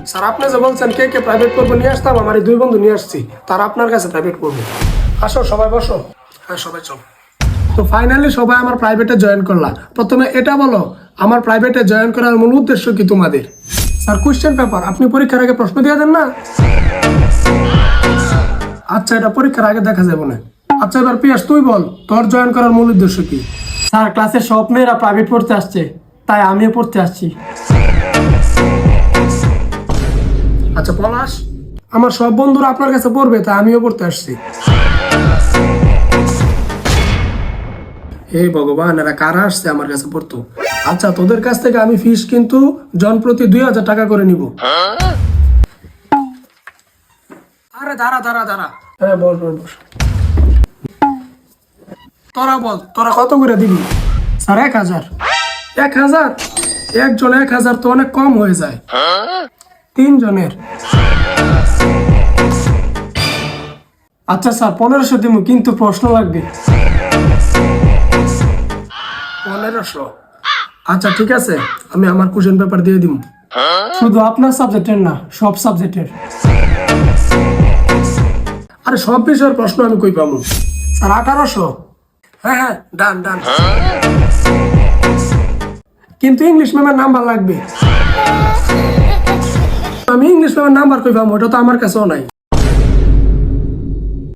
Sir আপনি যে বলছেন কে কে প্রাইভেট করবো নিয়ে আসতাম, আমার এই দুই বন্ধু নিয়ে আসছি, তারা আপনার কাছে প্রাইভেট করবো। আসো সবাই বসো। হ্যাঁ সবাই চল। তো ফাইনালি সবাই আমার প্রাইভেটে জয়েন করলা। প্রথমে এটা বলো, আমার প্রাইভেটে জয়েন করার মূল উদ্দেশ্য কি তোমাদের? স্যার কোশ্চেন পেপার, আপনি পরীক্ষার আগে প্রশ্ন দিয়ে দেন না? আচ্ছা এটা পরীক্ষার আগে দেখা যাবে না। আচ্ছা এবার পিয়াস তুই বল, তোর জয়েন করার মূল উদ্দেশ্য কি? স্যার ক্লাসের সব মেয়েরা প্রাইভেট পড়তে আসছে, তাই আমিও পড়তে আসছি। আচ্ছা পলাশ, আমার সব বন্ধুরা আপনার কাছে পড়বে তাই আমিও পড়তে আসছি। হে ভগবান, এরা কারা আসছে আমার কাছে পড়তো? আচ্ছা তোদের কাছ থেকে আমি ফিস কিন্তু জন প্রতি 2000 টাকা করে নিব। আরে দাঁড়া দাঁড়া দাঁড়া, হ্যাঁ বল বল বস। তোরা বল, তোরা কত করে দিবি? স্যার 1000। 1000? একজন 1000 তো অনেক কম হয়ে যায়। 3 জনের। আচ্ছা স্যার 1500 দিব, কিন্তু প্রশ্ন লাগবে। 1500? আচ্ছা ঠিক আছে, আমি আমার কোশ্চেন পেপার দিয়ে দিব। শুধু আপনার সাবজেক্টের না, সব সাবজেক্টের। আরে সব বিষয়ের প্রশ্ন আমি কই পাবো? স্যার 1800? হ্যাঁ হ্যাঁ ডান ডান। কিন্তু ইংলিশ ম্যামের নাম্বার লাগবে। আমি ইংলিশ ম্যামের নাম্বার কই পাবো? ওটা তো আমার কাছেও নাই।